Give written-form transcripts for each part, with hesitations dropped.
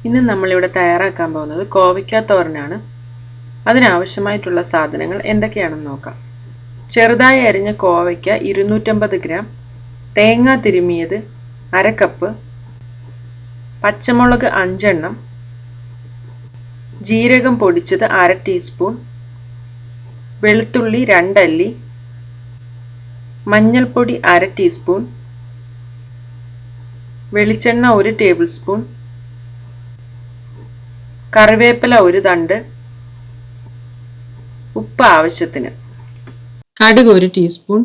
ഇന്ന് നമ്മളിവിടെ തയ്യാറാക്കാൻ പോകുന്നത് കോവയ്ക്ക തോരനാണ്. അതിനാവശ്യമായിട്ടുള്ള സാധനങ്ങൾ എന്തൊക്കെയാണെന്ന് നോക്കാം. ചെറുതായി അരിഞ്ഞ കോവയ്ക്ക 250 ഗ്രാം, തേങ്ങ തിരുമിയത് 1/2 കപ്പ്, പച്ചമുളക് 5 എണ്ണം, ജീരകം പൊടിച്ചത് 1/2 ടീസ്പൂൺ, വെളുത്തുള്ളി 2 അല്ലി, മഞ്ഞൾപ്പൊടി 1/2 ടീസ്പൂൺ, വെളിച്ചെണ്ണ 1 ടേബിൾ സ്പൂൺ, കറിവേപ്പില 1 തണ്ട്, ഉപ്പ് ആവശ്യത്തിന്, കടുക് 1 ടീസ്പൂൺ.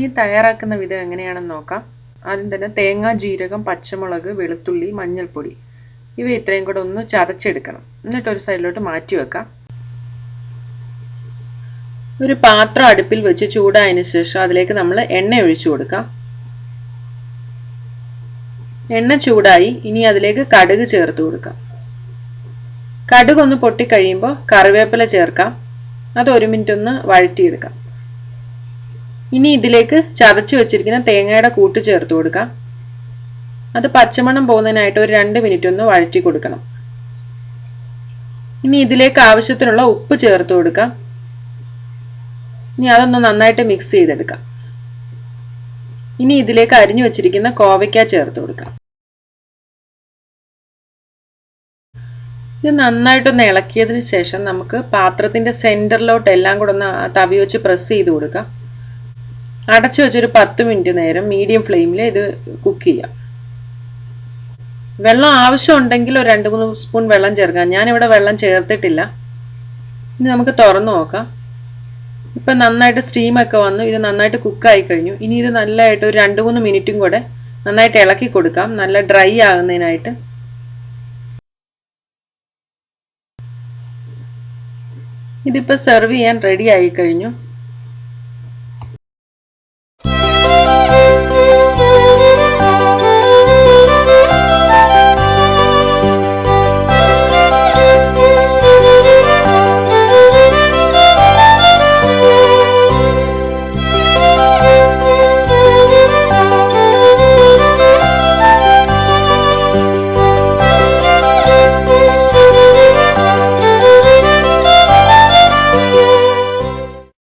ഈ തയ്യാറാക്കുന്ന വിധം എങ്ങനെയാണെന്ന് നോക്കാം. ആദ്യം തന്നെ തേങ്ങ, ജീരകം, പച്ചമുളക്, വെളുത്തുള്ളി, മഞ്ഞൾപ്പൊടി ഇവ ഇത്രയും കൂടെ ഒന്ന് ചതച്ചെടുക്കണം. എന്നിട്ട് ഒരു സൈഡിലോട്ട് മാറ്റി വെക്കാം. ഒരു പാത്രം അടുപ്പിൽ വെച്ച് ചൂടായതിനു ശേഷം അതിലേക്ക് നമ്മൾ എണ്ണ ഒഴിച്ചു കൊടുക്കാം. എണ്ണ ചൂടായി. ഇനി അതിലേക്ക് കടുക് ചേർത്ത് കൊടുക്കാം. കടുക് ഒന്ന് പൊട്ടിക്കഴിയുമ്പോൾ കറിവേപ്പില ചേർക്കാം. അത് 1 മിനിറ്റ് ഒന്ന് വഴറ്റിയെടുക്കാം. ഇനി ഇതിലേക്ക് ചതച്ചു വെച്ചിരിക്കുന്ന തേങ്ങയുടെ കൂട്ട് ചേർത്ത് കൊടുക്കാം. അത് പച്ചമണം പോകുന്നതിനായിട്ട് ഒരു 2 മിനിറ്റ് ഒന്ന് വഴറ്റി കൊടുക്കണം. ഇനി ഇതിലേക്ക് ആവശ്യത്തിനുള്ള ഉപ്പ് ചേർത്ത് കൊടുക്കാം. ഇനി അതൊന്ന് നന്നായിട്ട് മിക്സ് ചെയ്തെടുക്കാം. ഇനി ഇതിലേക്ക് അരിഞ്ഞു വെച്ചിരിക്കുന്ന കോവയ്ക്ക ചേർത്ത് കൊടുക്കാം. ഇത് നന്നായിട്ടൊന്ന് ഇളക്കിയതിന് ശേഷം നമുക്ക് പാത്രത്തിന്റെ സെന്ററിലോട്ട് എല്ലാം കൂടെ ഒന്ന് തവി വെച്ച് പ്രസ് ചെയ്ത് കൊടുക്കാം. അടച്ചു വെച്ചൊരു 10 മിനിറ്റ് നേരം മീഡിയം ഫ്ലെയിമിൽ ഇത് കുക്ക് ചെയ്യാം. വെള്ളം ആവശ്യമുണ്ടെങ്കിൽ ഒരു 2-3 സ്പൂൺ വെള്ളം ചേർക്കാം. ഞാനിവിടെ വെള്ളം ചേർത്തിട്ടില്ല. ഇനി നമുക്ക് തുറന്നു നോക്കാം. ഇപ്പം നന്നായിട്ട് സ്റ്റീമൊക്കെ വന്നു. ഇത് നന്നായിട്ട് കുക്കായി കഴിഞ്ഞു. ഇനി ഇത് നല്ലതായിട്ട് ഒരു 2-3 മിനിറ്റും കൂടെ നന്നായിട്ട് ഇളക്കി കൊടുക്കാം, നല്ല ഡ്രൈ ആകുന്നതിനായിട്ട്. ഇതിപ്പോൾ സെർവ് ചെയ്യാൻ റെഡി ആയി കഴിഞ്ഞു.